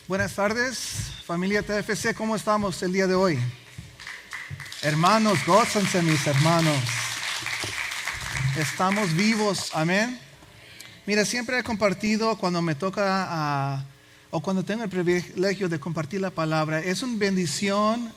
Buenas tardes, familia TFC, ¿cómo estamos el día de hoy? Hermanos, gózanse mis hermanos. Estamos vivos, amén. Mira, siempre he compartido cuando me toca o cuando tengo el privilegio de compartir la palabra. Es una bendición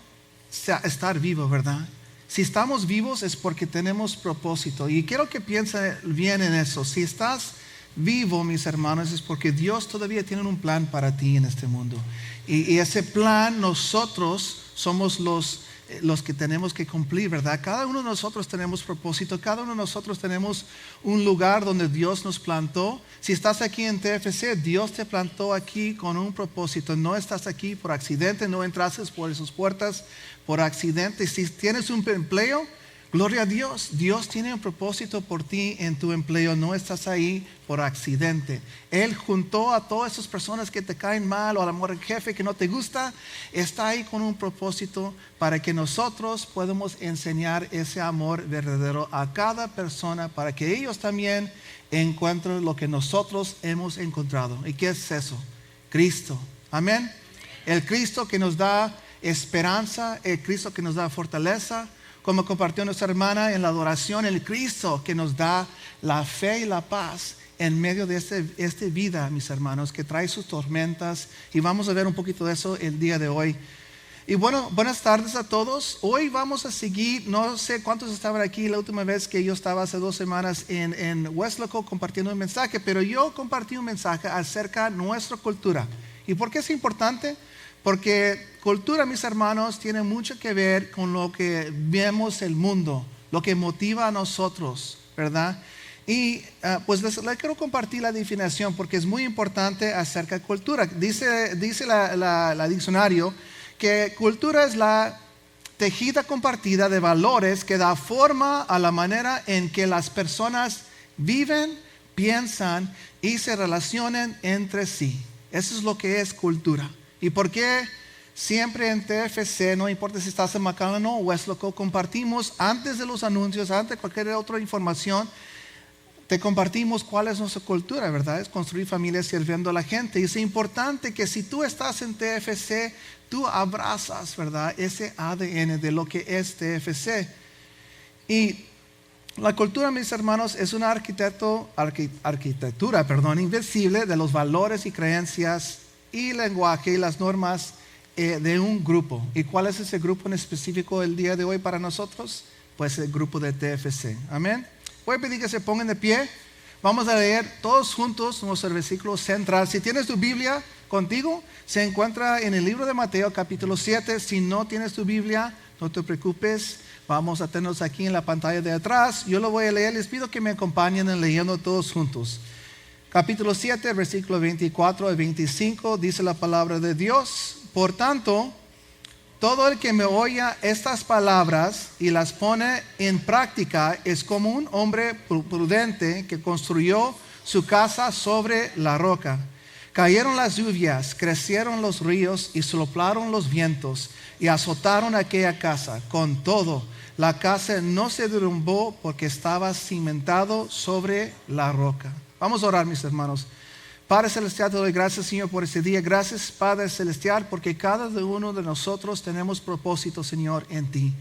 estar vivo, ¿verdad? Si estamos vivos es porque tenemos propósito. Y quiero que piensen bien en eso. Si estás vivo, mis hermanos, es porque Dios todavía tiene un plan para ti en este mundo. Y ese plan nosotros somos los que tenemos que cumplir, ¿verdad? Cada uno de nosotros tenemos propósito, cada uno de nosotros tenemos un lugar donde Dios nos plantó. Si estás aquí en TFC, Dios te plantó aquí con un propósito. No estás aquí por accidente, no entraste por esas puertas por accidente. Si tienes un empleo, gloria a Dios. Dios tiene un propósito por ti en tu empleo. No estás ahí por accidente. Él juntó a todas esas personas que te caen mal o a lo mejor el jefe que no te gusta. Está ahí con un propósito para que nosotros podamos enseñar ese amor verdadero a cada persona para que ellos también encuentren lo que nosotros hemos encontrado. ¿Y qué es eso? Cristo. Amén. El Cristo que nos da esperanza, el Cristo que nos da fortaleza. Como compartió nuestra hermana en la adoración, el Cristo que nos da la fe y la paz en medio de esta vida, mis hermanos, que trae sus tormentas. Y vamos a ver un poquito de eso el día de hoy. Y bueno, buenas tardes a todos. Hoy vamos a seguir, no sé cuántos estaban aquí la última vez que yo estaba hace 2 semanas en Westlaco compartiendo un mensaje, pero yo compartí un mensaje acerca de nuestra cultura. ¿Y por qué es importante? Porque cultura, mis hermanos, tiene mucho que ver con lo que vemos el mundo, lo que motiva a nosotros, ¿verdad? Y pues les quiero compartir la definición porque es muy importante acerca de cultura. Dice la diccionario que cultura es la tejida compartida de valores que da forma a la manera en que las personas viven, piensan y se relacionan entre sí. Eso es lo que es cultura. ¿Y por qué siempre en TFC, no importa si estás en McAllen o Westlaco, compartimos antes de los anuncios, antes de cualquier otra información, te compartimos cuál es nuestra cultura, ¿verdad? Es construir familias sirviendo a la gente. Y es importante que si tú estás en TFC, tú abrazas, ¿verdad? Ese ADN de lo que es TFC. Y la cultura, mis hermanos, es una arquitectura invencible de los valores y creencias y lenguaje y las normas de un grupo. ¿Y cuál es ese grupo en específico el día de hoy para nosotros? Pues el grupo de TFC. Amén. Voy a pedir que se pongan de pie. Vamos a leer todos juntos nuestro versículo central. Si tienes tu Biblia contigo, se encuentra en el libro de Mateo capítulo 7. Si no tienes tu Biblia, no te preocupes. Vamos a tenerlos aquí en la pantalla de atrás. Yo lo voy a leer. Les pido que me acompañen en leyendo todos juntos. Capítulo 7, versículo 24 y 25, dice la palabra de Dios. Por tanto, todo el que me oya estas palabras y las pone en práctica es como un hombre prudente que construyó su casa sobre la roca. Cayeron las lluvias, crecieron los ríos y soplaron los vientos y azotaron aquella casa. Con todo, la casa no se derrumbó porque estaba cimentado sobre la roca. Vamos a orar, mis hermanos. Padre Celestial, te doy gracias, Señor, por este día. Gracias, Padre Celestial, porque cada uno de nosotros tenemos propósito, Señor, en ti.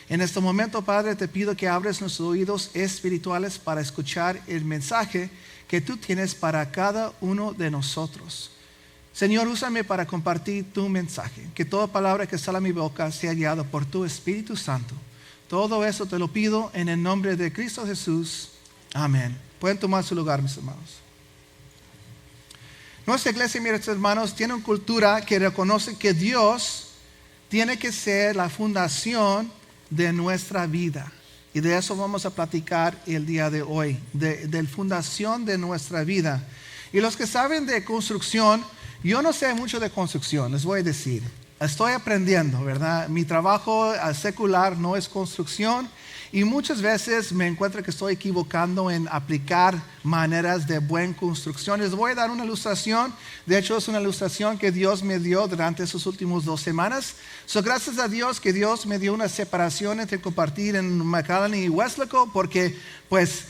En este momento, Padre, te pido que abres nuestros oídos espirituales para escuchar el mensaje que tú tienes para cada uno de nosotros. Señor, úsame para compartir tu mensaje. Que toda palabra que sale a mi boca sea guiada por tu Espíritu Santo. Todo eso te lo pido en el nombre de Cristo Jesús. Amén. Pueden tomar su lugar, mis hermanos. Nuestra iglesia, mis hermanos, tiene una cultura que reconoce que Dios tiene que ser la fundación de nuestra vida. Y de eso vamos a platicar el día de hoy, de la fundación de nuestra vida. Y los que saben de construcción, yo no sé mucho de construcción, les voy a decir. Estoy aprendiendo, ¿verdad? Mi trabajo secular no es construcción. Y muchas veces me encuentro que estoy equivocando en aplicar maneras de buena construcción. Les voy a dar una ilustración. De hecho, es una ilustración que Dios me dio durante esas últimas 2 semanas. Gracias a Dios que Dios me dio una separación entre compartir en McAllen y Westlaco, porque pues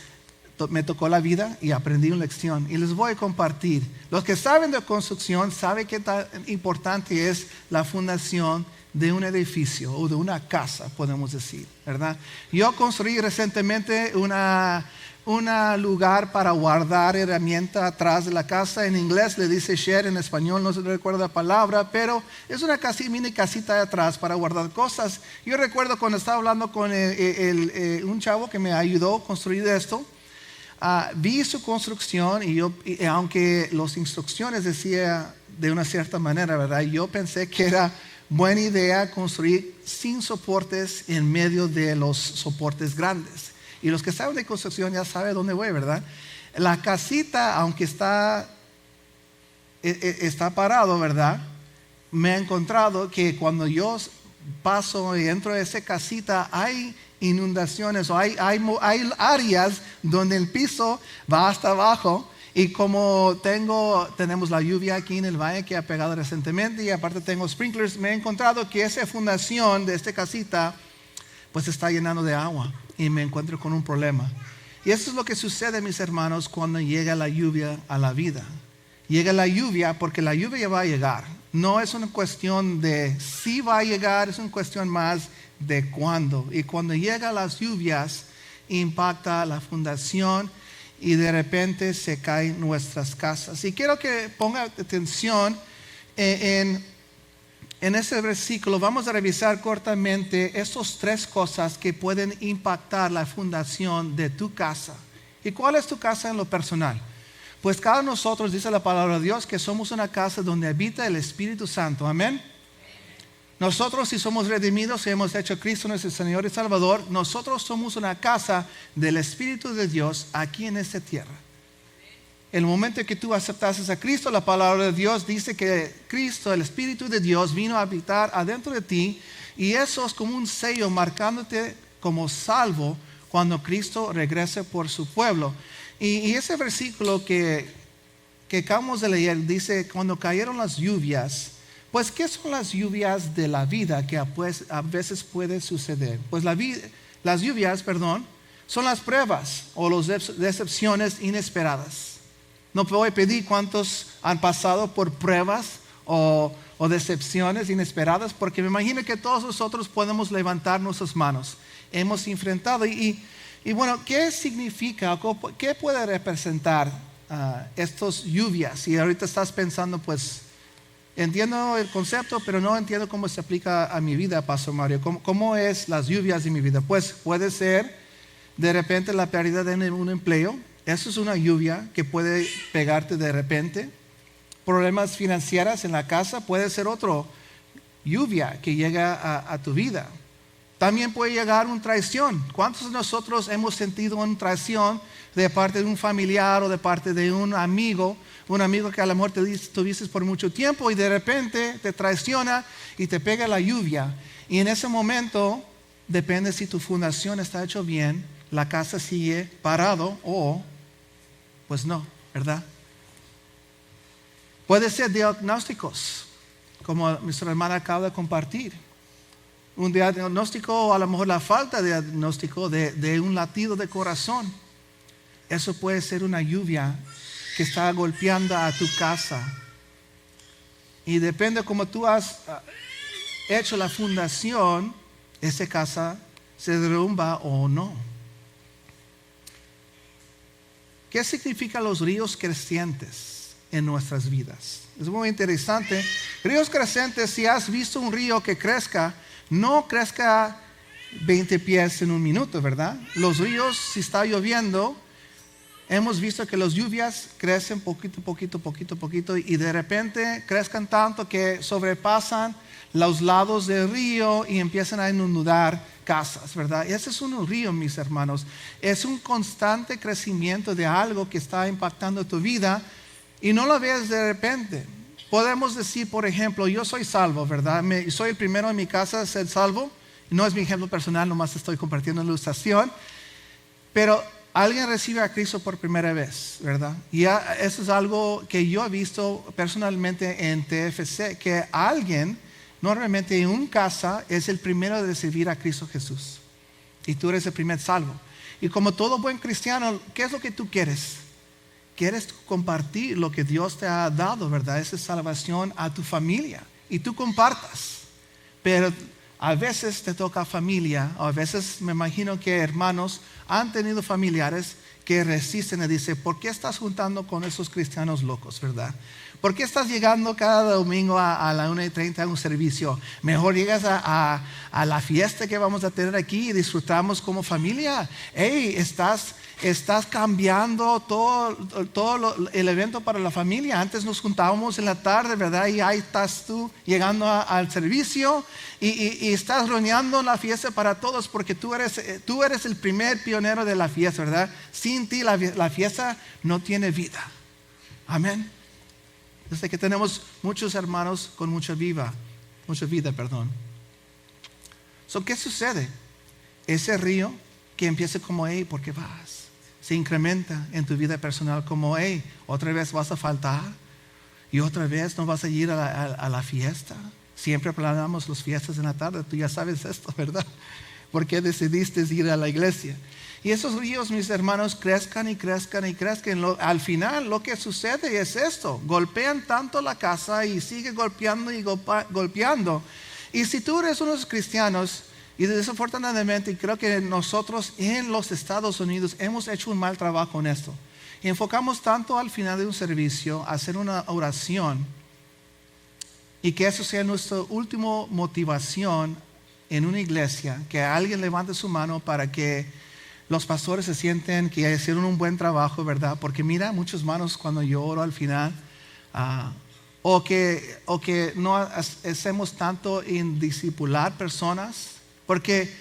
me tocó la vida y aprendí una lección. Y les voy a compartir. Los que saben de construcción saben qué tan importante es la fundación de un edificio o de una casa, podemos decir, ¿verdad? Yo construí recientemente un lugar para guardar herramientas atrás de la casa. En inglés le dice shed, en español no se recuerda la palabra, pero es una mini casita de atrás para guardar cosas. Yo recuerdo cuando estaba hablando con un chavo que me ayudó a construir esto, vi su construcción y aunque las instrucciones decía de una cierta manera, ¿verdad? Yo pensé que era buena idea construir sin soportes en medio de los soportes grandes. Y los que saben de construcción ya saben dónde voy, ¿verdad? La casita, aunque está parado, ¿verdad? Me he encontrado que cuando yo paso y entro a esa casita hay inundaciones o hay áreas donde el piso va hasta abajo. Y como tenemos la lluvia aquí en el valle que ha pegado recientemente y aparte tengo sprinklers, me he encontrado que esa fundación de esta casita pues está llenando de agua y me encuentro con un problema. Y eso es lo que sucede, mis hermanos, cuando llega la lluvia a la vida. Llega la lluvia porque la lluvia va a llegar. No es una cuestión de si va a llegar, es una cuestión más de cuándo. Y cuando llegan las lluvias, impacta la fundación y de repente se caen nuestras casas. Y quiero que ponga atención en ese versículo. Vamos a revisar cortamente estas 3 cosas que pueden impactar la fundación de tu casa. ¿Y cuál es tu casa en lo personal? Pues cada uno de nosotros, dice la palabra de Dios, que somos una casa donde habita el Espíritu Santo. Amén. Nosotros, si somos redimidos y hemos hecho a Cristo nuestro Señor y Salvador, nosotros somos una casa del Espíritu de Dios aquí en esta tierra. El momento en que tú aceptaste a Cristo, la palabra de Dios dice que Cristo, el Espíritu de Dios, vino a habitar adentro de ti, y eso es como un sello marcándote como salvo cuando Cristo regrese por su pueblo. Y ese versículo que acabamos de leer dice, cuando cayeron las lluvias. Pues, ¿qué son las lluvias de la vida que a veces puede suceder? Pues las lluvias, son las pruebas o las decepciones inesperadas. No puedo pedir cuántos han pasado por pruebas o decepciones inesperadas, porque me imagino que todos nosotros podemos levantar nuestras manos. Hemos enfrentado y bueno, ¿qué significa? ¿Qué puede representar estas lluvias? Y ahorita estás pensando, pues, entiendo el concepto, pero no entiendo cómo se aplica a mi vida, Pastor Mario. ¿Cómo es las lluvias de mi vida? Pues puede ser de repente la pérdida de un empleo. Eso es una lluvia que puede pegarte de repente. Problemas financieros en la casa puede ser otra lluvia que llega a tu vida. También puede llegar una traición. ¿Cuántos de nosotros hemos sentido una traición de parte de un familiar o de parte de un amigo que a lo mejor tuviste por mucho tiempo y de repente te traiciona y te pega la lluvia? Y en ese momento, depende si tu fundación está hecho bien, la casa sigue parado o pues no, ¿verdad? Puede ser diagnósticos, como nuestra hermana acaba de compartir. Un diagnóstico o a lo mejor la falta de diagnóstico de un latido de corazón. Eso puede ser una lluvia que está golpeando a tu casa. Y depende cómo tú has hecho la fundación, esa casa se derrumba o no. ¿Qué significan los ríos crecientes en nuestras vidas? Es muy interesante. Ríos crecientes, si has visto un río que crezca, no crezca 20 pies en un minuto, ¿verdad? Los ríos, si está lloviendo, hemos visto que las lluvias crecen poquito y de repente crezcan tanto que sobrepasan los lados del río y empiezan a inundar casas, ¿verdad? Ese es un río, mis hermanos. Es un constante crecimiento de algo que está impactando tu vida y no lo ves de repente. Podemos decir, por ejemplo, yo soy salvo, ¿verdad? Soy el primero en mi casa a ser salvo. No es mi ejemplo personal, nomás estoy compartiendo la ilustración. Pero alguien recibe a Cristo por primera vez, ¿verdad? Y eso es algo que yo he visto personalmente en TFC, que alguien normalmente en una casa es el primero de recibir a Cristo Jesús. Y tú eres el primer salvo. Y como todo buen cristiano, ¿qué es lo que tú quieres? Quieres compartir lo que Dios te ha dado, ¿verdad? Esa salvación a tu familia. Y tú compartas. Pero a veces te toca familia, o a veces me imagino que hermanos han tenido familiares que resisten y dicen, ¿por qué estás juntando con esos cristianos locos, verdad? ¿Por qué estás llegando cada domingo a la 1:30 a un servicio? Mejor llegas a la fiesta que vamos a tener aquí y disfrutamos como familia. Hey, estás cambiando todo el evento para la familia. Antes nos juntábamos en la tarde, ¿verdad? Y ahí estás tú llegando al servicio y estás rodeando la fiesta para todos porque tú eres el primer pionero de la fiesta, ¿verdad? Sin ti la fiesta no tiene vida. Amén. Desde que tenemos muchos hermanos con mucha vida. ¿Qué sucede? Ese río que empieza como, hey, ¿por qué vas? Se incrementa en tu vida personal como, hey, otra vez vas a faltar y otra vez no vas a ir a la fiesta. Siempre planeamos las fiestas en la tarde, tú ya sabes esto, ¿verdad? ¿Por qué decidiste ir a la iglesia? Y esos ríos, mis hermanos, crezcan y crezcan y crezcan. Al final lo que sucede es esto. Golpean tanto la casa y sigue golpeando y golpeando. Y si tú eres unos cristianos, y desafortunadamente creo que nosotros en los Estados Unidos hemos hecho un mal trabajo en esto. Y enfocamos tanto al final de un servicio a hacer una oración y que eso sea nuestra última motivación en una iglesia, que alguien levante su mano para que los pastores se sienten que hicieron un buen trabajo, ¿verdad? Porque mira, muchas manos cuando yo oro al final, o que no hacemos tanto en discipular personas, porque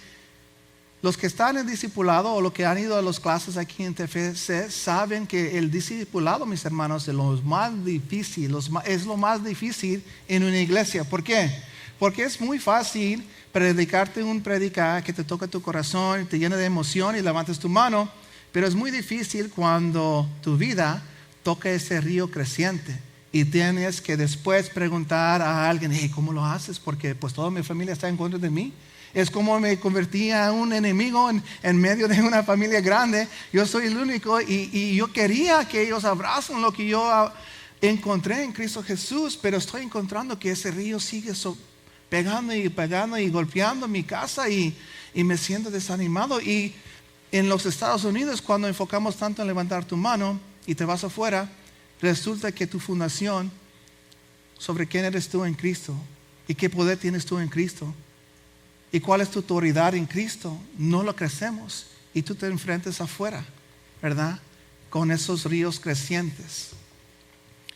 los que están en discipulado o los que han ido a las clases aquí en TFC saben que el discipulado, mis hermanos, es lo más difícil, es lo más difícil en una iglesia. ¿Por qué? Porque es muy fácil predicarte un predicar que te toca tu corazón, te llena de emoción y levantas tu mano, pero es muy difícil cuando tu vida toca ese río creciente y tienes que después preguntar a alguien, hey, ¿cómo lo haces? Porque pues toda mi familia está en contra de mí. Es como me convertí a un enemigo en medio de una familia grande. Yo soy el único y yo quería que ellos abracen lo que yo encontré en Cristo Jesús, pero estoy encontrando que ese río sigue pegando y golpeando mi casa y me siento desanimado. Y en los Estados Unidos, cuando enfocamos tanto en levantar tu mano y te vas afuera, resulta que tu fundación sobre quién eres tú en Cristo y qué poder tienes tú en Cristo y cuál es tu autoridad en Cristo, no lo crecemos y tú te enfrentas afuera, ¿verdad? Con esos ríos crecientes.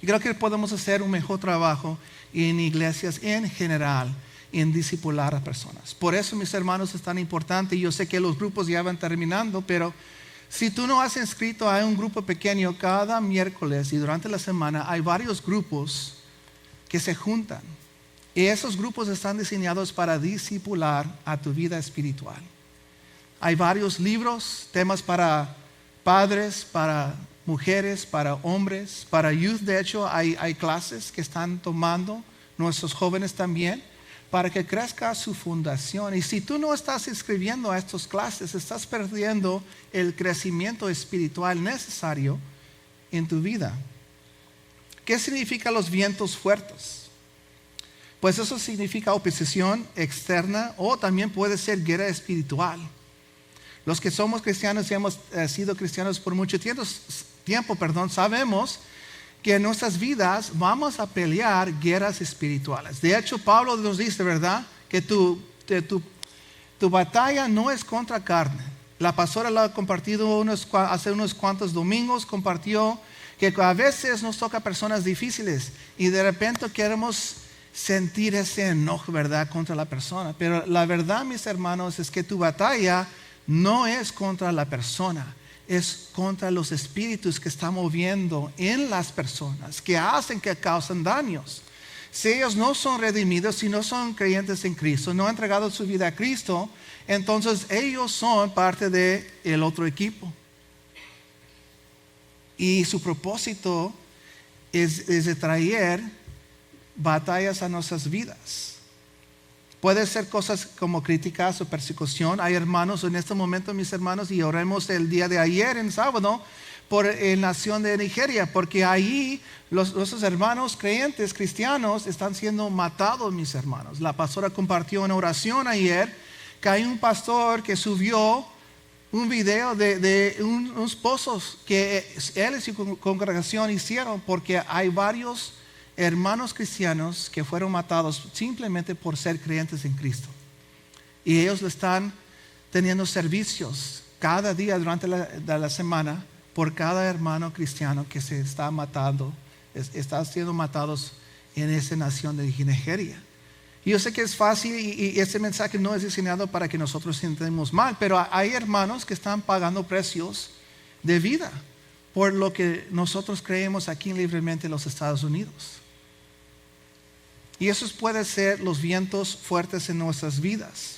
Y creo que podemos hacer un mejor trabajo en iglesias en general en discipular a personas. Por eso, mis hermanos, es tan importante. Yo sé que los grupos ya van terminando, pero si tú no has inscrito a un grupo pequeño, cada miércoles y durante la semana hay varios grupos que se juntan. Y esos grupos están diseñados para discipular a tu vida espiritual. Hay varios libros, temas para padres, para mujeres, para hombres, para youth. De hecho, hay clases que están tomando nuestros jóvenes también para que crezca su fundación. Y si tú no estás inscribiendo a estas clases, estás perdiendo el crecimiento espiritual necesario en tu vida. ¿Qué significa los vientos fuertes? Pues eso significa oposición externa o también puede ser guerra espiritual. Los que somos cristianos y hemos sido cristianos por mucho tiempo, sabemos que en nuestras vidas vamos a pelear guerras espirituales. De hecho, Pablo nos dice, ¿verdad? Que tu batalla no es contra carne. La pastora lo ha compartido hace unos cuantos domingos, compartió que a veces nos toca personas difíciles y de repente queremos sentir ese enojo, ¿verdad? Contra la persona. Pero la verdad, mis hermanos, es que tu batalla no es contra la persona. Es contra los espíritus que están moviendo en las personas, que causan daños. Si ellos no son redimidos, si no son creyentes en Cristo, no han entregado su vida a Cristo, entonces ellos son parte del otro equipo. Y su propósito es de traer batallas a nuestras vidas. Puede ser cosas como críticas o persecución. Hay hermanos en este momento, mis hermanos, y oremos el día de ayer, en sábado, por la nación de Nigeria, porque ahí los hermanos creyentes cristianos están siendo matados, mis hermanos. La pastora compartió una oración ayer que hay un pastor que subió un video de unos pozos que él y su congregación hicieron, porque hay varios hermanos cristianos que fueron matados simplemente por ser creyentes en Cristo. Y ellos le están teniendo servicios cada día durante la semana por cada hermano cristiano que se está matando, está siendo matados en esa nación de Nigeria. Y yo sé que es fácil y este mensaje no es diseñado para que nosotros sintamos mal, pero hay hermanos que están pagando precios de vida por lo que nosotros creemos aquí libremente en los Estados Unidos. Y esos pueden ser los vientos fuertes en nuestras vidas.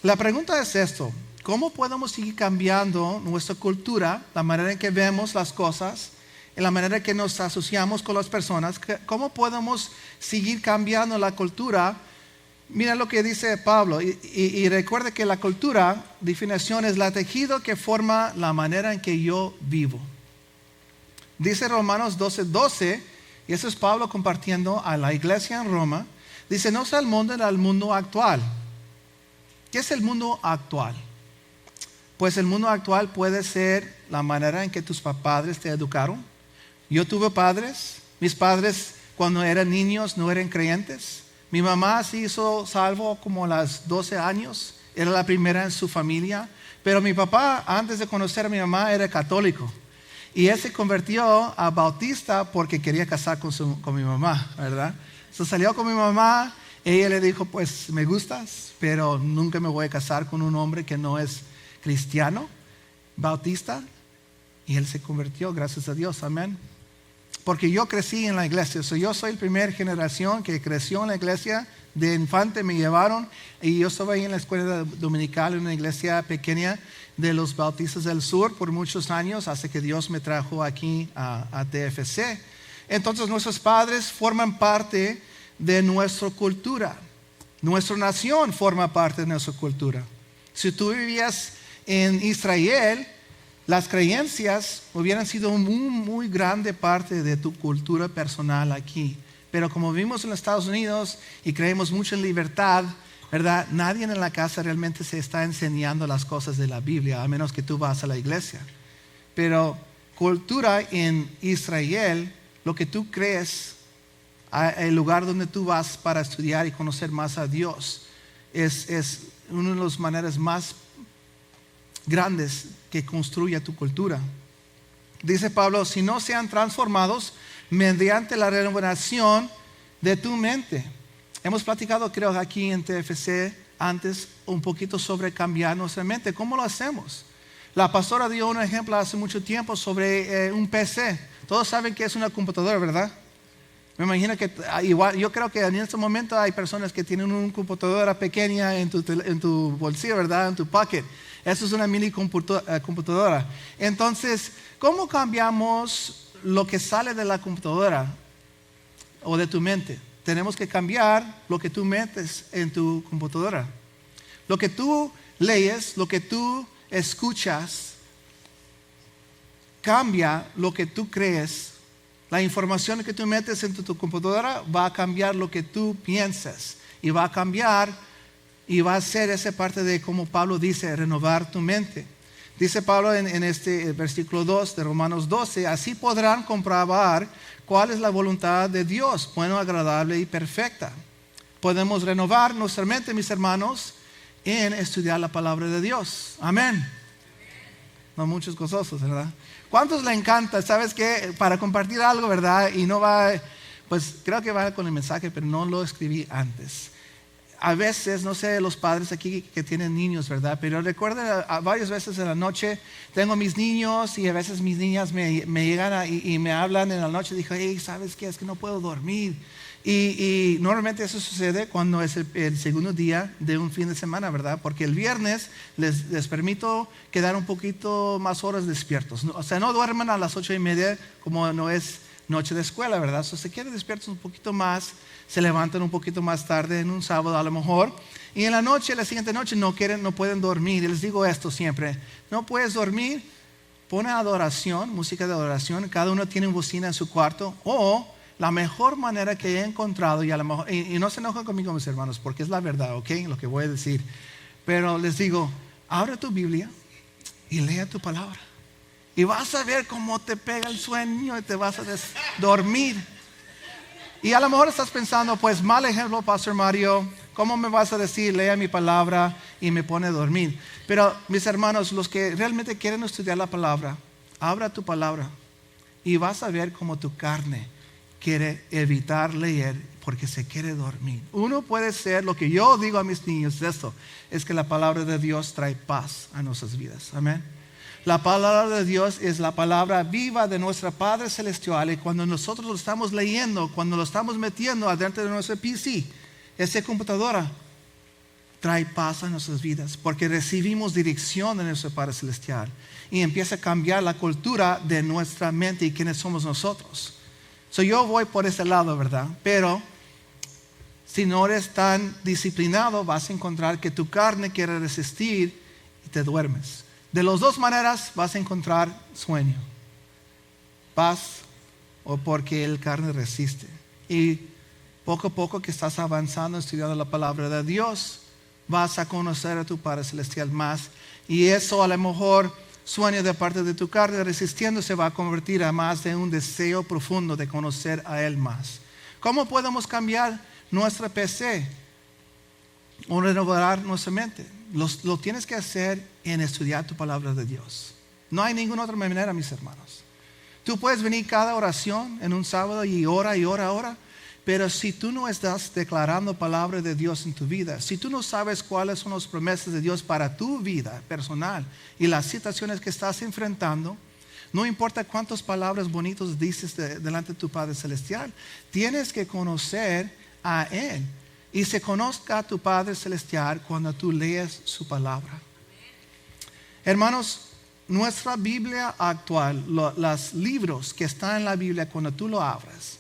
La pregunta es esto: ¿cómo podemos seguir cambiando nuestra cultura, la manera en que vemos las cosas, en la manera en que nos asociamos con las personas? ¿Cómo podemos seguir cambiando la cultura? Mira lo que dice Pablo, y recuerde que la cultura, definición, es el tejido que forma la manera en que yo vivo. Dice Romanos 12:12, y eso es Pablo compartiendo a la iglesia en Roma. Dice: no sea el mundo, era el mundo actual. ¿Qué es el mundo actual? Pues el mundo actual puede ser la manera en que tus padres te educaron. Yo tuve padres, mis padres cuando eran niños no eran creyentes. Mi mamá se hizo salvo como a los 12 años, era la primera en su familia. Pero mi papá, antes de conocer a mi mamá, era católico. Y él se convirtió a bautista porque quería casar con mi mamá, ¿verdad? Entonces salió con mi mamá, ella le dijo: pues me gustas, pero nunca me voy a casar con un hombre que no es cristiano, bautista. Y él se convirtió, gracias a Dios, amén. Porque yo crecí en la iglesia, yo soy la primera generación que creció en la iglesia. De infante me llevaron y yo estaba ahí en la escuela dominical, en una iglesia pequeña de los Bautistas del Sur por muchos años, hasta que Dios me trajo aquí a TFC. Entonces nuestros padres forman parte de nuestra cultura. Nuestra nación forma parte de nuestra cultura. Si tú vivías en Israel, las creencias hubieran sido muy grande parte de tu cultura personal aquí. Pero como vivimos en los Estados Unidos y creemos mucho en libertad, ¿verdad? Nadie en la casa realmente se está enseñando las cosas de la Biblia, a menos que tú vas a la iglesia. Pero cultura en Israel, lo que tú crees, el lugar donde tú vas para estudiar y conocer más a Dios, es una de las maneras más grandes que construye tu cultura. Dice Pablo: si no sean transformados mediante la renovación de tu mente. Hemos platicado, creo, aquí en TFC antes un poquito sobre cambiar nuestra mente. ¿Cómo lo hacemos? La pastora dio un ejemplo hace mucho tiempo sobre un PC. Todos saben que es una computadora, ¿verdad? Me imagino que igual, yo creo que en este momento hay personas que tienen una computadora pequeña en tu bolsillo, ¿verdad? En tu pocket. Eso es una mini computadora. Entonces, ¿cómo cambiamos lo que sale de la computadora o de tu mente? Tenemos que cambiar lo que tú metes en tu computadora. Lo que tú lees, lo que tú escuchas, cambia lo que tú crees. La información que tú metes en tu computadora va a cambiar lo que tú piensas. Y va a cambiar y va a ser esa parte de, como Pablo dice, renovar tu mente. Dice Pablo en este versículo 2 de Romanos 12: así podrán comprobar cuál es la voluntad de Dios, bueno, agradable y perfecta. Podemos renovar nuestra mente, mis hermanos, en estudiar la palabra de Dios. Amén. No muchos gozosos, ¿verdad? ¿Cuántos le encanta? ¿Sabes qué? Para compartir algo, ¿verdad? Y no va, pues creo que va con el mensaje, pero no lo escribí antes. A veces, no sé, los padres aquí que tienen niños, ¿verdad? Pero recuerdo varias veces en la noche tengo mis niños y a veces mis niñas me llegan y me hablan en la noche. Digo: hey, ¿sabes qué? Es que no puedo dormir. Y normalmente eso sucede cuando es el segundo día de un fin de semana, ¿verdad? Porque el viernes les permito quedar un poquito más horas despiertos. O sea, no duermen a las 8:30 como no es noche de escuela, ¿verdad? So, se quieren despiertos un poquito más, se levantan un poquito más tarde en un sábado a lo mejor, y en la noche, la siguiente noche no pueden dormir. Y les digo esto siempre: no puedes dormir, pone adoración, música de adoración, cada uno tiene una bocina en su cuarto, o la mejor manera que he encontrado, y no se enojen conmigo mis hermanos, porque es la verdad, ¿ok? Lo que voy a decir, pero les digo, abre tu Biblia y lea tu palabra, y vas a ver cómo te pega el sueño y te vas a dormir. Y a lo mejor estás pensando, pues mal ejemplo, Pastor Mario, ¿cómo me vas a decir, lea mi palabra y me pone a dormir? Pero mis hermanos, los que realmente quieren estudiar la palabra, abra tu palabra y vas a ver cómo tu carne quiere evitar leer porque se quiere dormir. Uno puede ser, lo que yo digo a mis niños, es que la palabra de Dios trae paz a nuestras vidas. Amén. La palabra de Dios es la palabra viva de nuestro Padre Celestial, y cuando nosotros lo estamos leyendo, cuando lo estamos metiendo adentro de nuestro PC, esa computadora, trae paz a nuestras vidas porque recibimos dirección de nuestro Padre Celestial y empieza a cambiar la cultura de nuestra mente y quiénes somos nosotros. Yo voy por ese lado, ¿verdad? Pero si no eres tan disciplinado, vas a encontrar que tu carne quiere resistir y te duermes. De las dos maneras vas a encontrar sueño, paz, o porque el carne resiste. Y poco a poco que estás avanzando, estudiando la palabra de Dios, vas a conocer a tu Padre Celestial más. Y eso, a lo mejor, sueño de parte de tu carne resistiendo, se va a convertir a más de un deseo profundo de conocer a Él más. ¿Cómo podemos cambiar nuestra PC o renovar nuestra mente? Lo tienes que hacer en estudiar tu palabra de Dios. No hay ninguna otra manera, mis hermanos. Tú puedes venir cada oración en un sábado y ora, pero si tú no estás declarando palabra de Dios en tu vida, si tú no sabes cuáles son las promesas de Dios para tu vida personal y las situaciones que estás enfrentando, no importa cuántas palabras bonitas dices delante de tu Padre Celestial, tienes que conocer a Él. Y se conozca a tu Padre Celestial cuando tú lees su palabra. Hermanos, nuestra Biblia actual, los libros que están en la Biblia, cuando tú lo abras,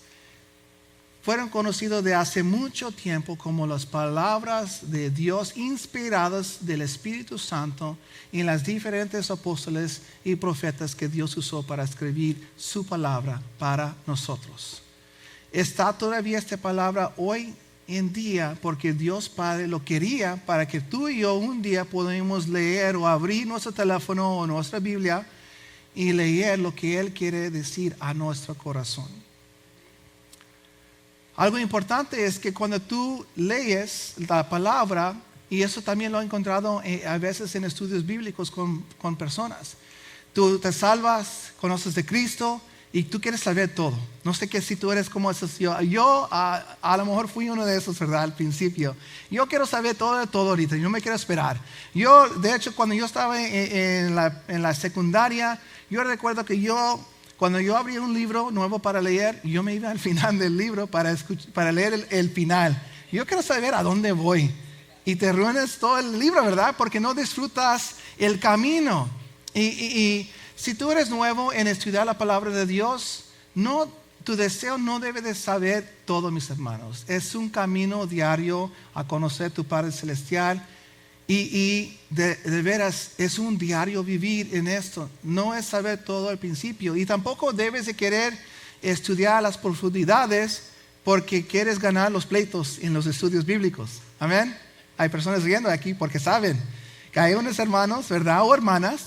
fueron conocidos de hace mucho tiempo como las palabras de Dios inspiradas del Espíritu Santo en las diferentes apóstoles y profetas que Dios usó para escribir su palabra para nosotros. Está todavía esta palabra hoy en día porque Dios Padre lo quería para que tú y yo un día podamos leer o abrir nuestro teléfono o nuestra Biblia y leer lo que Él quiere decir a nuestro corazón. Algo importante es que cuando tú lees la palabra, y eso también lo he encontrado a veces en estudios bíblicos con personas, tú te salvas, conoces de Cristo y tú quieres saber todo. No sé qué si tú eres como esos. Yo a lo mejor fui uno de esos, ¿verdad? Al principio. Yo quiero saber todo de todo ahorita. Yo no me quiero esperar. Yo, de hecho, cuando yo estaba en la secundaria, yo recuerdo que cuando yo abría un libro nuevo para leer, yo me iba al final del libro para leer el final. Yo quiero saber a dónde voy. Y te arruinas todo el libro, ¿verdad? Porque no disfrutas el camino. Y si tú eres nuevo en estudiar la palabra de Dios, tu deseo no debe de saber todo, mis hermanos. Es un camino diario a conocer tu Padre Celestial. Y de veras es un diario vivir en esto. No es saber todo al principio. Y tampoco debes de querer estudiar las profundidades porque quieres ganar los pleitos en los estudios bíblicos. Amén. Hay personas riendo aquí porque saben que hay unos hermanos, ¿verdad? O hermanas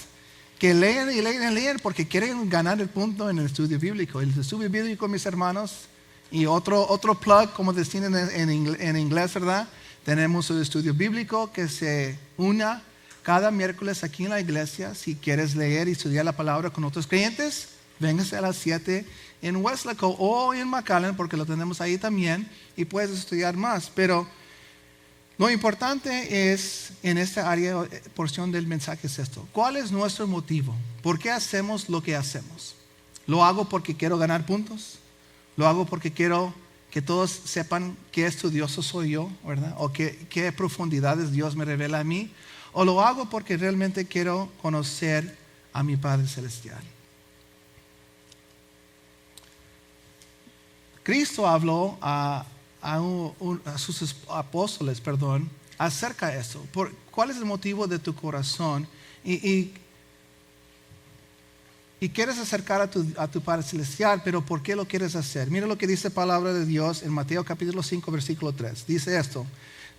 que leen porque quieren ganar el punto en el estudio bíblico. El estudio bíblico, mis hermanos, y otro plug, como decían en inglés, ¿verdad? Tenemos el estudio bíblico que se una cada miércoles aquí en la iglesia. Si quieres leer y estudiar la palabra con otros creyentes, véngase a las 7 en Weslaco o en McAllen, porque lo tenemos ahí también, y puedes estudiar más. Pero lo importante es, en esta área, porción del mensaje es esto. ¿Cuál es nuestro motivo? ¿Por qué hacemos lo que hacemos? ¿Lo hago porque quiero ganar puntos? ¿Lo hago porque quiero que todos sepan qué estudioso soy yo, ¿verdad? ¿O qué profundidades Dios me revela a mí? ¿O lo hago porque realmente quiero conocer a mi Padre Celestial? Cristo habló a sus apóstoles, acerca de eso. ¿Cuál es el motivo de tu corazón? Y quieres acercar a tu Padre Celestial, pero ¿por qué lo quieres hacer? Mira lo que dice la palabra de Dios en Mateo capítulo 5, versículo 3. Dice esto: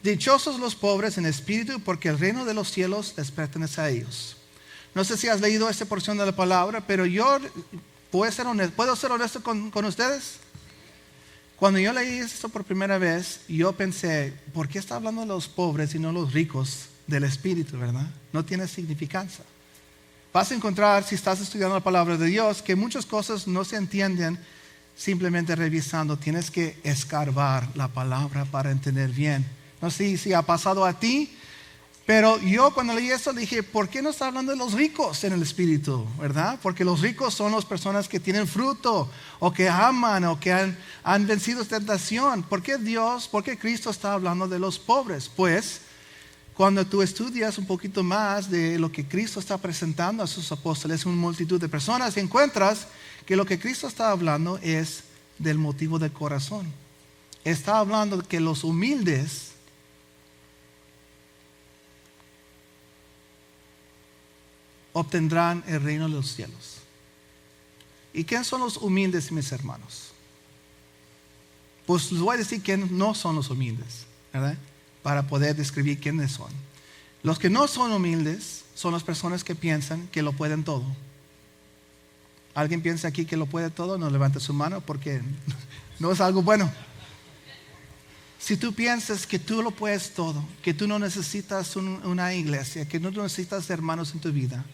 dichosos los pobres en espíritu, porque el reino de los cielos les pertenece a ellos. No sé si has leído esta porción de la palabra, pero yo puedo ser honesto con ustedes. Cuando yo leí esto por primera vez, yo pensé, ¿por qué está hablando de los pobres y no los ricos del espíritu, verdad? No tiene significancia. Vas a encontrar, si estás estudiando la palabra de Dios, que muchas cosas no se entienden simplemente revisando. Tienes que escarbar la palabra para entender bien. No sé si ha pasado a ti, pero yo cuando leí esto dije, ¿por qué no está hablando de los ricos en el espíritu? ¿Verdad? Porque los ricos son las personas que tienen fruto, o que aman, o que han vencido tentación. ¿Por qué Cristo está hablando de los pobres? Pues, cuando tú estudias un poquito más de lo que Cristo está presentando a sus apóstoles, una multitud de personas, encuentras que lo que Cristo está hablando es del motivo del corazón. Está hablando de que los humildes obtendrán el reino de los cielos. ¿Y quiénes son los humildes, mis hermanos? Pues les voy a decir quiénes no son los humildes, ¿verdad? Para poder describir quiénes son. Los que no son humildes son las personas que piensan que lo pueden todo. ¿Alguien piensa aquí que lo puede todo? No levante su mano porque no es algo bueno. Si tú piensas que tú lo puedes todo, que tú no necesitas una iglesia, que no necesitas hermanos en tu vida.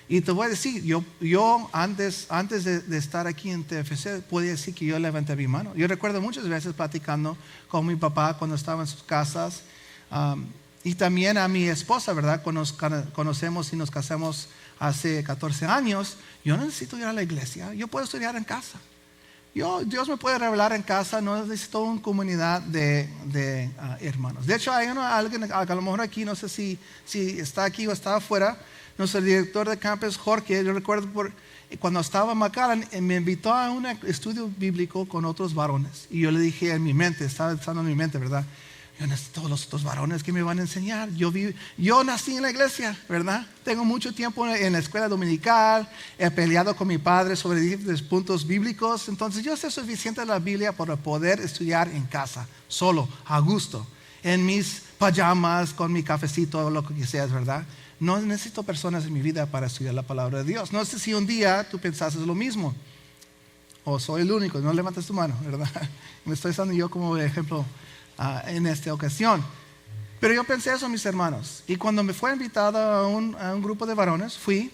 Y te voy a decir, yo antes de estar aquí en TFC, podía decir que yo levanté mi mano. Yo recuerdo muchas veces platicando con mi papá cuando estaba en sus casas, y también a mi esposa, ¿verdad? Cuando nos conocemos y nos casamos hace 14 años, yo no necesito ir a la iglesia, yo puedo estudiar en casa. Dios me puede revelar en casa, no necesito una comunidad de hermanos. De hecho, hay alguien, a lo mejor aquí, no sé si está aquí o está afuera, nuestro director de campus, Jorge. Yo recuerdo cuando estaba en McAllen, me invitó a un estudio bíblico con otros varones. Y yo le dije en mi mente, estaba pensando en mi mente, ¿verdad? Yo necesito los otros varones que me van a enseñar. Yo nací en la iglesia, ¿verdad? Tengo mucho tiempo en la escuela dominical. He peleado con mi padre sobre diferentes puntos bíblicos. Entonces yo sé suficiente de la Biblia para poder estudiar en casa, solo, a gusto, en mis pajamas, con mi cafecito o lo que sea, ¿verdad? No necesito personas en mi vida para estudiar la palabra de Dios. No sé si un día tú pensaste lo mismo. O soy el único, no levantes tu mano, ¿verdad? Me estoy usando yo como ejemplo en esta ocasión. Pero yo pensé eso, mis hermanos. Y cuando me fue invitado a un grupo de varones, fui.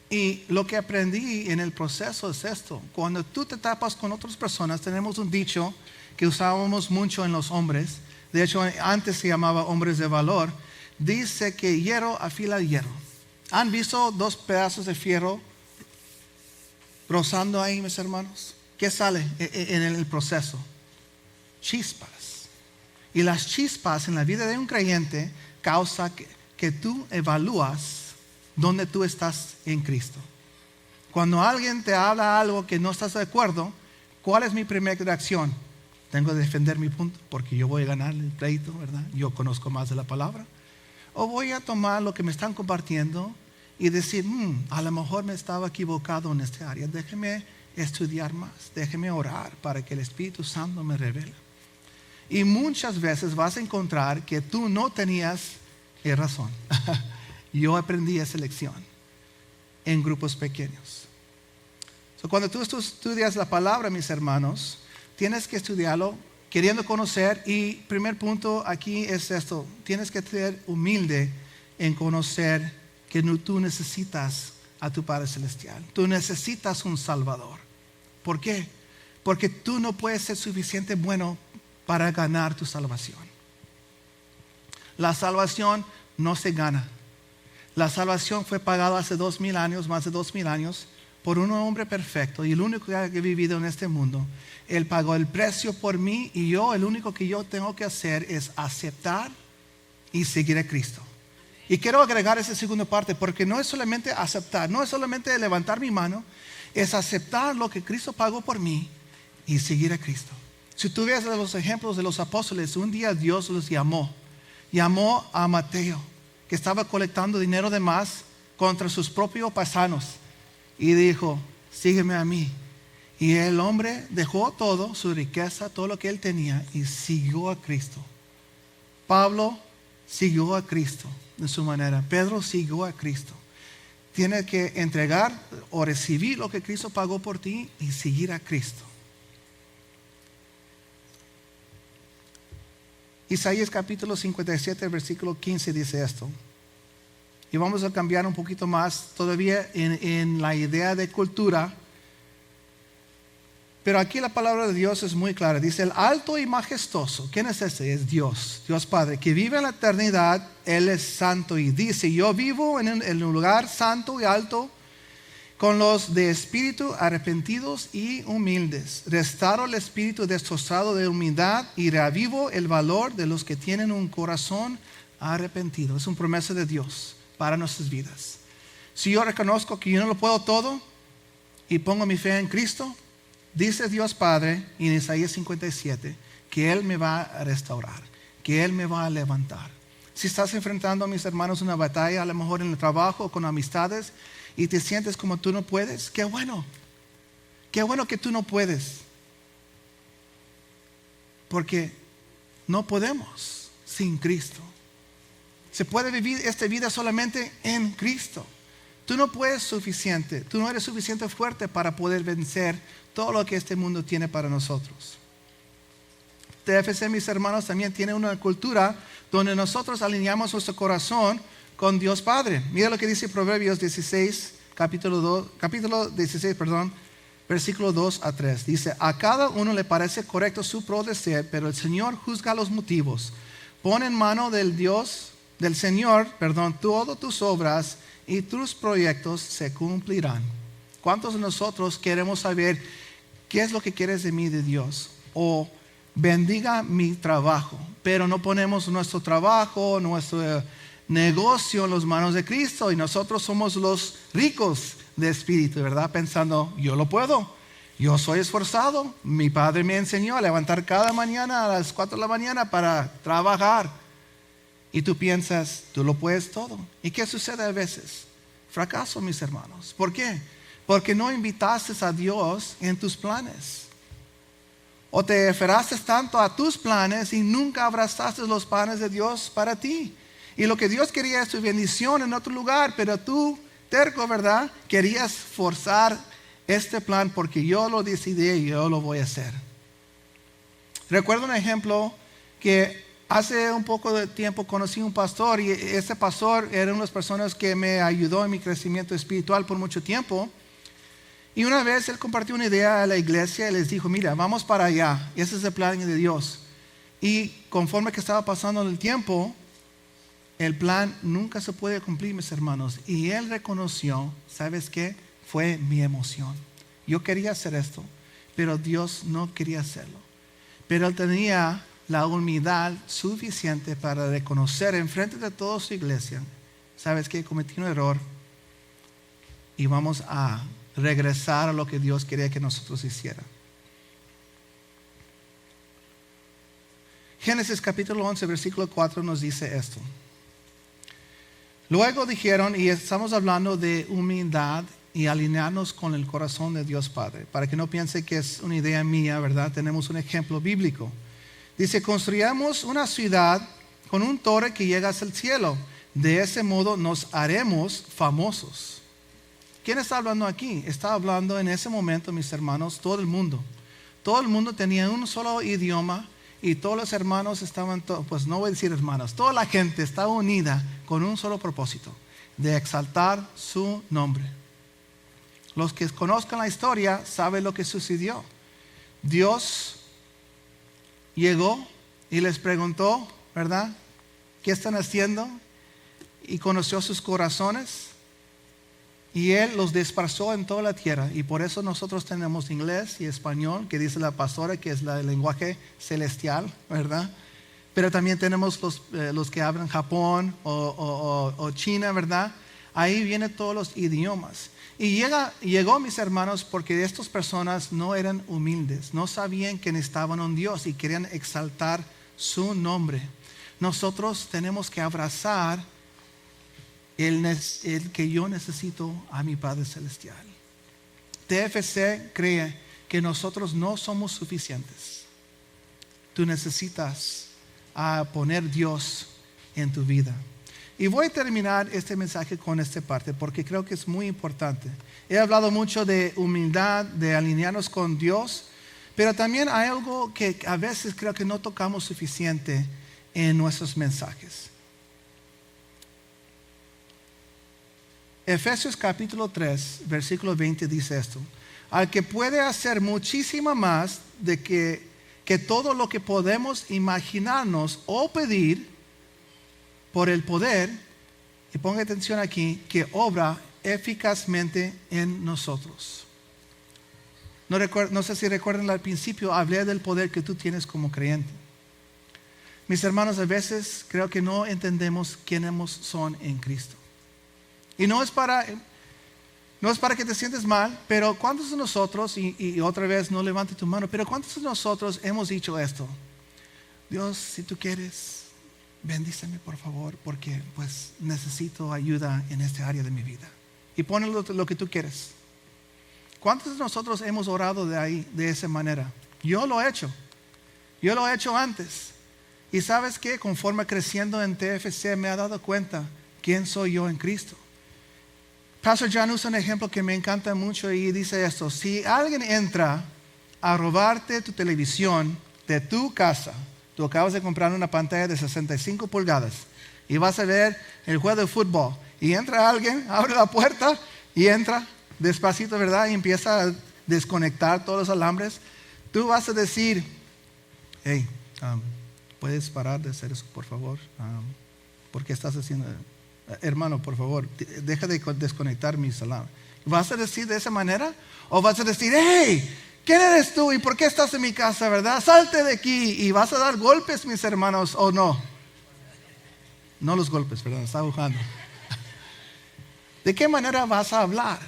Y lo que aprendí en el proceso es esto. Cuando tú te tapas con otras personas, tenemos un dicho que usábamos mucho en los hombres. De hecho, antes se llamaba hombres de valor. Dice que hierro afila hierro. ¿Han visto dos pedazos de fierro rozando ahí, mis hermanos? ¿Qué sale en el proceso? Chispas. Y las chispas en la vida de un creyente causa que tú evalúas dónde tú estás en Cristo. Cuando alguien te habla algo que no estás de acuerdo, ¿cuál es mi primera reacción? Tengo que defender mi punto porque yo voy a ganar el pleito, ¿verdad? Yo conozco más de la palabra. O voy a tomar lo que me están compartiendo y decir, a lo mejor me estaba equivocado en esta área. Déjeme estudiar más, déjeme orar para que el Espíritu Santo me revele. Y muchas veces vas a encontrar que tú no tenías razón. Yo aprendí esa lección en grupos pequeños. Cuando tú estudias la palabra, mis hermanos, tienes que estudiarlo queriendo conocer. Y primer punto aquí es esto: tienes que ser humilde en conocer que tú necesitas a tu Padre Celestial. Tú necesitas un Salvador. ¿Por qué? Porque tú no puedes ser suficiente bueno para ganar tu salvación. La salvación no se gana. La salvación fue pagada hace 2000 años, más de 2000 años, por un hombre perfecto y el único que ha vivido en este mundo. Él pagó el precio por mí y el único que yo tengo que hacer es aceptar y seguir a Cristo. Y quiero agregar esa segunda parte, porque no es solamente aceptar, no es solamente levantar mi mano es aceptar lo que Cristo pagó por mí y seguir a Cristo. Si tú ves los ejemplos de los apóstoles, un día Dios los llamó. Llamó a Mateo, que estaba colectando dinero de más contra sus propios paisanos, y dijo, sígueme a mí. Y el hombre dejó todo, su riqueza, todo lo que él tenía, y siguió a Cristo. Pablo siguió a Cristo de su manera. Pedro siguió a Cristo. Tienes que entregar o recibir lo que Cristo pagó por ti y seguir a Cristo. Isaías capítulo 57, versículo 15 dice esto. Y vamos a cambiar un poquito más todavía en la idea de cultura. Pero aquí la palabra de Dios es muy clara. Dice, el alto y majestuoso. ¿Quién es ese? Es Dios, Dios Padre, que vive en la eternidad. Él es santo y dice, yo vivo en un lugar santo y alto con los de espíritu arrepentidos y humildes. Restauro el espíritu destrozado de humildad y reavivo el valor de los que tienen un corazón arrepentido. Es una promesa de Dios para nuestras vidas. Si yo reconozco que yo no lo puedo todo y pongo mi fe en Cristo, dice Dios Padre en Isaías 57 que Él me va a restaurar, que Él me va a levantar. Si estás enfrentando, mis hermanos, una batalla, a lo mejor en el trabajo o con amistades, y te sientes como tú no puedes, qué bueno que tú no puedes, porque no podemos sin Cristo. Se puede vivir esta vida solamente en Cristo. Tú no puedes suficiente, tú no eres suficiente fuerte para poder vencer todo lo que este mundo tiene para nosotros. TFC, mis hermanos, también tiene una cultura donde nosotros alineamos nuestro corazón con Dios Padre. Mira lo que dice Proverbios 16, capítulo 16, versículo 2 a 3. Dice, a cada uno le parece correcto su proceder, pero el Señor juzga los motivos. Pon en mano del Señor, todas tus obras y tus proyectos se cumplirán. ¿Cuántos de nosotros queremos saber qué es lo que quieres de mí, de Dios? O bendiga mi trabajo, pero no ponemos nuestro trabajo, nuestro negocio en las manos de Cristo, y nosotros somos los ricos de espíritu, ¿verdad? Pensando, yo lo puedo, yo soy esforzado, mi padre me enseñó a levantar cada mañana a las 4 de la mañana para trabajar. Y tú piensas, tú lo puedes todo. ¿Y qué sucede a veces? Fracaso, mis hermanos. ¿Por qué? Porque no invitaste a Dios en tus planes. O te aferraste tanto a tus planes y nunca abrazaste los planes de Dios para ti. Y lo que Dios quería es tu bendición en otro lugar, pero tú, terco, ¿verdad? Querías forzar este plan porque yo lo decidí y yo lo voy a hacer. Recuerdo un ejemplo que hace un poco de tiempo conocí un pastor, y ese pastor era una de las personas que me ayudó en mi crecimiento espiritual por mucho tiempo. Y una vez él compartió una idea a la iglesia y les dijo, mira, vamos para allá, ese es el plan de Dios. Y conforme que estaba pasando el tiempo, el plan nunca se puede cumplir, mis hermanos. Y él reconoció, ¿sabes qué? Fue mi emoción. Yo quería hacer esto, pero Dios no quería hacerlo. Pero él tenía la humildad suficiente para reconocer en frente de toda su iglesia, ¿sabes qué? Cometí un error y vamos a regresar a lo que Dios quería que nosotros hiciera. Génesis capítulo 11, versículo 4 nos dice esto. Luego dijeron, y estamos hablando de humildad y alinearnos con el corazón de Dios Padre, para que no piense que es una idea mía, ¿verdad? Tenemos un ejemplo bíblico. Dice, construyamos una ciudad con un torre que llega hasta el cielo. De ese modo nos haremos famosos. ¿Quién está hablando aquí? Está hablando en ese momento, mis hermanos, todo el mundo. Todo el mundo tenía un solo idioma y todos los hermanos estaban, pues no voy a decir hermanos, toda la gente estaba unida con un solo propósito, de exaltar su nombre. Los que conozcan la historia saben lo que sucedió. Dios llegó y les preguntó, ¿verdad? ¿Qué están haciendo? Y conoció sus corazones. Y Él los dispersó en toda la tierra. Y por eso nosotros tenemos inglés y español, que dice la pastora, que es el lenguaje celestial, ¿verdad? Pero también tenemos los que hablan Japón o China, ¿verdad? ahí vienen todos los idiomas. Y llegó, mis hermanos, porque estas personas no eran humildes, no sabían que necesitaban un Dios y querían exaltar su nombre. Nosotros tenemos que abrazar el que yo necesito a mi Padre Celestial. TFC cree que nosotros no somos suficientes. Tú necesitas poner Dios en tu vida. Y voy a terminar este mensaje con esta parte porque creo que es muy importante. He hablado mucho de humildad, de alinearnos con Dios, pero también hay algo que a veces creo que no tocamos suficiente en nuestros mensajes. Efesios capítulo 3, versículo 20 dice esto: al que puede hacer muchísimo más de que todo lo que podemos imaginarnos o pedir, por el poder, y ponga atención aquí, que obra eficazmente en nosotros. No sé si recuerdan al principio, hablé del poder que tú tienes como creyente. Mis hermanos, a veces creo que no entendemos quiénes son en Cristo. Y no es para que te sientes mal, pero ¿cuántos de nosotros, y otra vez no levante tu mano, pero cuántos de nosotros hemos dicho esto? Dios, si tú quieres, bendíceme por favor, porque pues necesito ayuda en este área de mi vida. Y pon lo que tú quieres. ¿Cuántos de nosotros hemos orado de esa manera? Yo lo he hecho. Yo lo he hecho antes. Y sabes que conforme creciendo en TFC me he dado cuenta quién soy yo en Cristo. Pastor John usa un ejemplo que me encanta mucho y dice esto: si alguien entra a robarte tu televisión de tu casa, tú acabas de comprar una pantalla de 65 pulgadas y vas a ver el juego de fútbol. Y entra alguien, abre la puerta y entra despacito, ¿verdad? Y empieza a desconectar todos los alambres. Tú vas a decir: hey, ¿puedes parar de hacer eso, por favor? ¿Por qué estás haciendo? Hermano, por favor, deja de desconectar mis alambres. ¿Vas a decir de esa manera? ¿O vas a decir: hey, ¿quién eres tú y por qué estás en mi casa, verdad? Salte de aquí. ¿Y vas a dar golpes, mis hermanos, o no? No los golpes, ¿verdad? Está buscando. ¿De qué manera vas a hablar?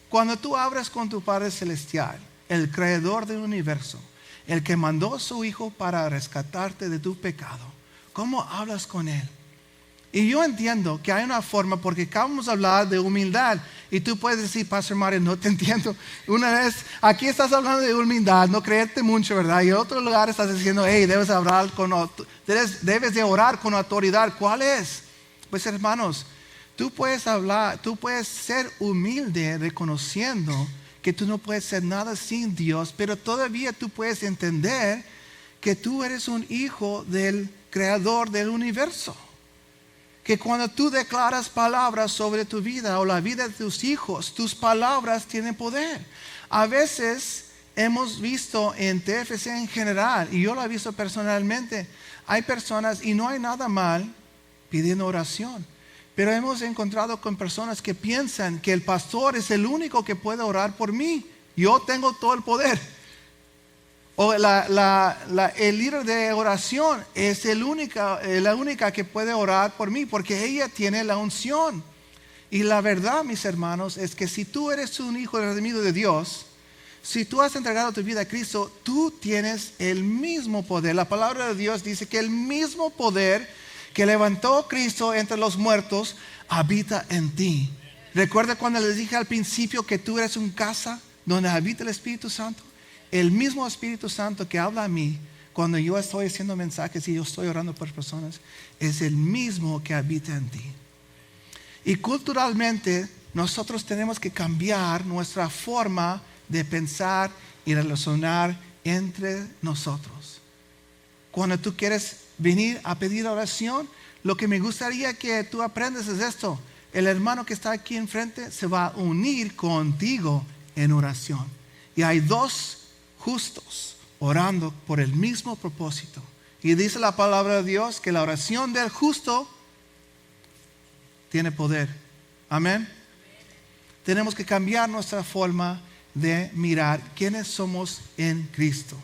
Cuando tú hablas con tu Padre Celestial, el creador del universo, el que mandó a su Hijo para rescatarte de tu pecado, ¿cómo hablas con Él? Y yo entiendo que hay una forma, porque acabamos de hablar de humildad. Y tú puedes decir: Pastor Mario, no te entiendo. Una vez, aquí estás hablando de humildad, no creerte mucho, ¿verdad? Y en otro lugar estás diciendo: hey, debes de orar con autoridad. ¿Cuál es? Pues hermanos, tú puedes ser humilde reconociendo que tú no puedes hacer nada sin Dios, pero todavía tú puedes entender que tú eres un hijo del creador del universo. Que cuando tú declaras palabras sobre tu vida o la vida de tus hijos, tus palabras tienen poder. A veces hemos visto en TFC en general, y yo lo he visto personalmente, hay personas, y no hay nada mal pidiendo oración, pero hemos encontrado con personas que piensan que el pastor es el único que puede orar por mí. Yo tengo todo el poder. O el líder de oración es la única que puede orar por mí, porque ella tiene la unción. Y la verdad, mis hermanos, es que si tú eres un hijo redimido de Dios, si tú has entregado tu vida a Cristo, tú tienes el mismo poder. La palabra de Dios dice que el mismo poder que levantó a Cristo entre los muertos habita en ti. Recuerda cuando les dije al principio que tú eres una casa donde habita el Espíritu Santo. El mismo Espíritu Santo que habla a mí cuando yo estoy haciendo mensajes y yo estoy orando por personas, es el mismo que habita en ti. Y culturalmente nosotros tenemos que cambiar nuestra forma de pensar y relacionar entre nosotros. Cuando tú quieres venir a pedir oración, lo que me gustaría que tú aprendas es esto: el hermano que está aquí enfrente se va a unir contigo en oración. Y hay dos justos orando por el mismo propósito. Y dice la palabra de Dios que la oración del justo tiene poder. Amén. Tenemos que cambiar nuestra forma de mirar quiénes somos en Cristo.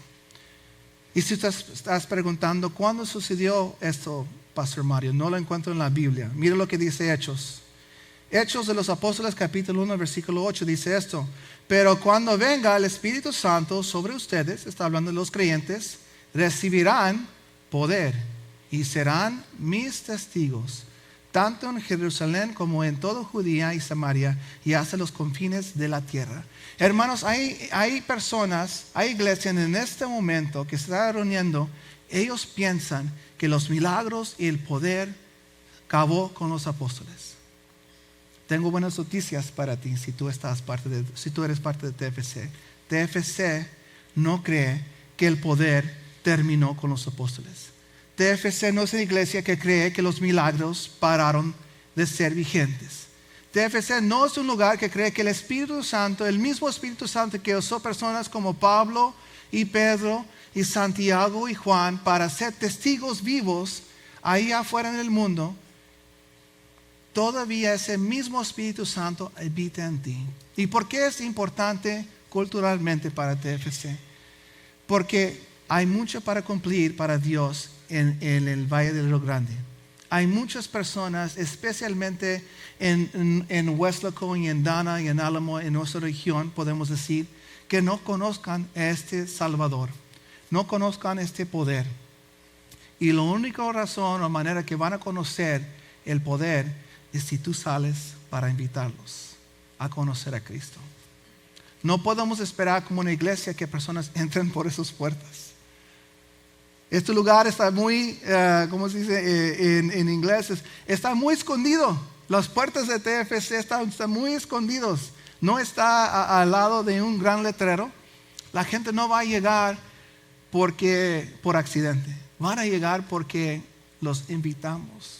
Y si estás preguntando ¿cuándo sucedió esto, Pastor Mario? No lo encuentro en la Biblia. Mira lo que dice Hechos. Hechos de los Apóstoles capítulo 1 versículo 8 dice esto: pero cuando venga el Espíritu Santo sobre ustedes, está hablando de los creyentes, recibirán poder y serán mis testigos, tanto en Jerusalén como en toda Judía y Samaria y hasta los confines de la tierra. Hermanos, hay personas, hay iglesias en este momento que se están reuniendo. Ellos piensan que los milagros y el poder acabó con los apóstoles. Tengo buenas noticias para ti si tú eres parte de TFC. TFC no cree que el poder terminó con los apóstoles. TFC no es una iglesia que cree que los milagros pararon de ser vigentes. TFC no es un lugar que cree que el Espíritu Santo, el mismo Espíritu Santo que usó personas como Pablo y Pedro y Santiago y Juan para ser testigos vivos ahí afuera en el mundo, todavía ese mismo Espíritu Santo habita en ti. ¿Y por qué es importante culturalmente para TFC? Porque hay mucho para cumplir para Dios en el Valle del Río Grande. Hay muchas personas, especialmente en Weslaco y en Dana y en Álamo, en nuestra región, podemos decir, que no conozcan a este Salvador, no conozcan este poder. Y la única razón o manera que van a conocer el poder es si tú sales para invitarlos a conocer a Cristo. No podemos esperar como una iglesia que personas entren por esas puertas. Este lugar está muy, ¿cómo se dice en inglés? Está muy escondido. Las puertas de TFC están muy escondidos. No está al lado de un gran letrero. La gente no va a llegar por accidente. Van a llegar porque los invitamos.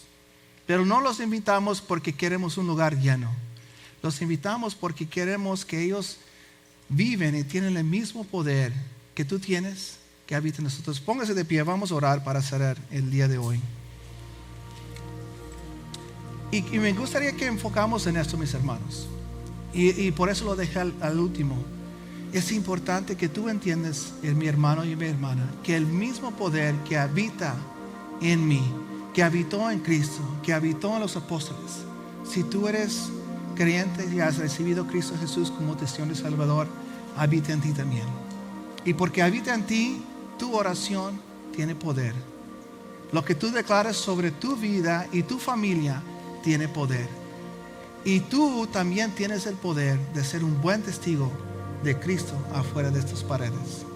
Pero no los invitamos porque queremos un lugar lleno. Los invitamos porque queremos que ellos viven y tienen el mismo poder que tú tienes, que habita en nosotros. Póngase de pie, vamos a orar para cerrar el día de hoy. Y me gustaría que enfocamos en esto, mis hermanos. Y por eso lo dejé al último. Es importante que tú entiendas, mi hermano y mi hermana, que el mismo poder que habita en mí, que habitó en Cristo, que habitó en los apóstoles, si tú eres creyente y has recibido a Cristo Jesús como tu Señor y Salvador, habita en ti también. Y porque habita en ti, tu oración tiene poder. Lo que tú declaras sobre tu vida y tu familia tiene poder. Y tú también tienes el poder de ser un buen testigo de Cristo afuera de estas paredes.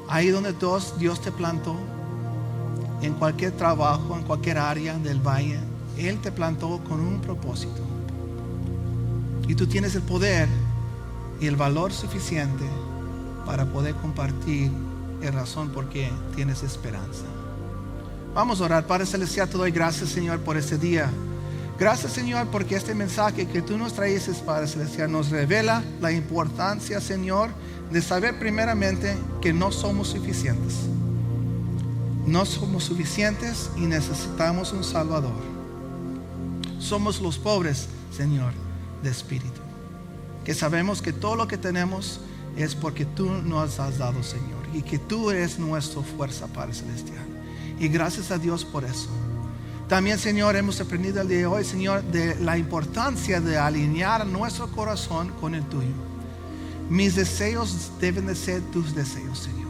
Ahí donde Dios te plantó, en cualquier trabajo, en cualquier área del valle, Él te plantó con un propósito. Y tú tienes el poder y el valor suficiente para poder compartir la razón por qué tienes esperanza. Vamos a orar. Padre Celestial, te doy gracias, Señor, por este día. Gracias, Señor, porque este mensaje que tú nos traes, Padre Celestial, nos revela la importancia, Señor, de saber primeramente que no somos suficientes. No somos suficientes y necesitamos un Salvador. Somos los pobres, Señor, de espíritu. Que sabemos que todo lo que tenemos es porque tú nos has dado, Señor. Y que tú eres nuestra fuerza, Padre Celestial. Y gracias a Dios por eso. También, Señor, hemos aprendido el día de hoy, Señor, de la importancia de alinear nuestro corazón con el tuyo. Mis deseos deben de ser tus deseos, Señor.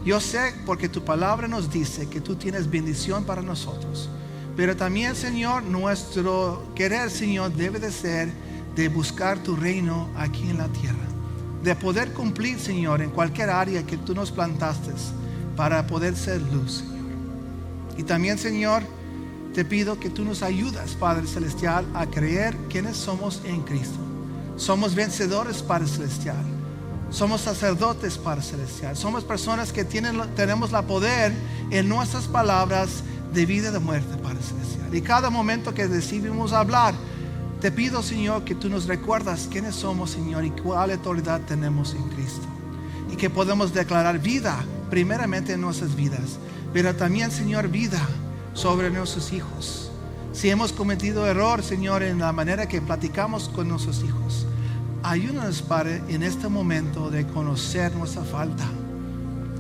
Yo sé porque tu palabra nos dice que tú tienes bendición para nosotros. Pero también, Señor, nuestro querer, Señor, debe de ser de buscar tu reino aquí en la tierra. De poder cumplir, Señor, en cualquier área que tú nos plantaste para poder ser luz, Señor. Y también, Señor, te pido que tú nos ayudas, Padre Celestial, a creer quiénes somos en Cristo. Somos vencedores, Padre Celestial. Somos sacerdotes, Padre Celestial. Somos personas que tenemos la poder en nuestras palabras de vida y de muerte, Padre Celestial. Y cada momento que decidimos hablar, te pido, Señor, que tú nos recuerdas quiénes somos, Señor, y cuál autoridad tenemos en Cristo. Y que podemos declarar vida, primeramente en nuestras vidas, pero también, Señor, vida sobre nuestros hijos. Si hemos cometido error, Señor, en la manera que platicamos con nuestros hijos, ayúdanos, Padre, en este momento de conocer nuestra falta,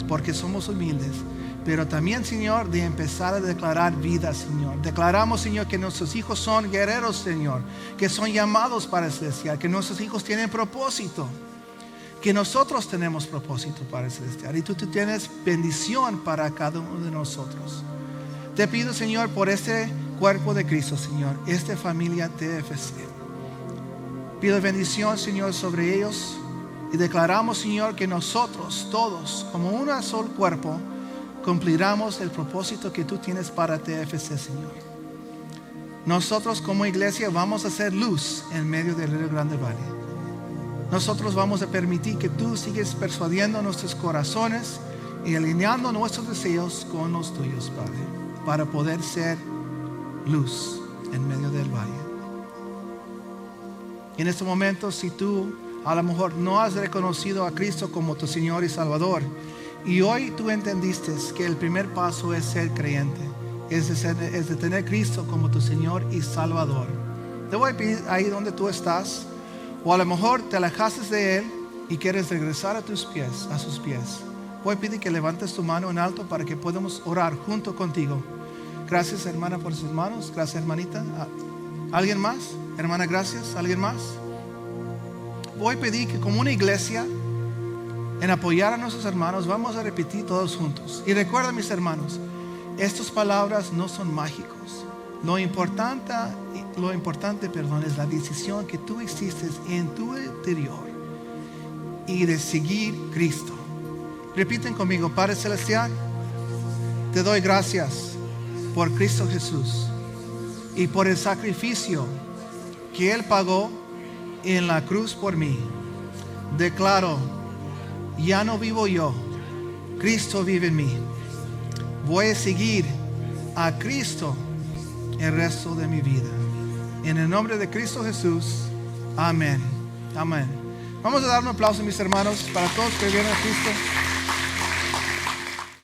porque somos humildes, pero también, Señor, de empezar a declarar vida, Señor. Declaramos, Señor, que nuestros hijos son guerreros, Señor, que son llamados para el celestial, que nuestros hijos tienen propósito, que nosotros tenemos propósito para el celestial, y tú tienes bendición para cada uno de nosotros. Te pido, Señor, por este cuerpo de Cristo, Señor, esta familia TFC. Pido bendición, Señor, sobre ellos, y declaramos, Señor, que nosotros todos, como un solo cuerpo, cumpliremos el propósito que tú tienes para TFC, Señor. Nosotros como iglesia vamos a ser luz en medio del Río Grande Valley. Nosotros vamos a permitir que tú sigas persuadiendo nuestros corazones y alineando nuestros deseos con los tuyos, Padre, para poder ser luz en medio del valle. En este momento, si tú a lo mejor no has reconocido a Cristo como tu Señor y Salvador, y hoy tú entendiste que el primer paso es ser creyente, es de tener a Cristo como tu Señor y Salvador, te voy a pedir ahí donde tú estás, o a lo mejor te alejaste de Él y quieres regresar a sus pies. Voy a pedir que levantes tu mano en alto para que podamos orar junto contigo. Gracias, hermana, por sus manos. Gracias, hermanita. ¿Alguien más? Hermana, gracias. ¿Alguien más? Voy a pedir que como una iglesia, en apoyar a nuestros hermanos, vamos a repetir todos juntos. Y recuerda, mis hermanos, estas palabras no son mágicos. Lo importante, es la decisión que tú hiciste en tu interior y de seguir Cristo. Repiten conmigo: Padre Celestial, te doy gracias por Cristo Jesús y por el sacrificio que Él pagó en la cruz por mí. Declaro, ya no vivo yo, Cristo vive en mí. Voy a seguir a Cristo el resto de mi vida. En el nombre de Cristo Jesús. Amén. Amén. Vamos a dar un aplauso, mis hermanos, para todos que vienen a Cristo.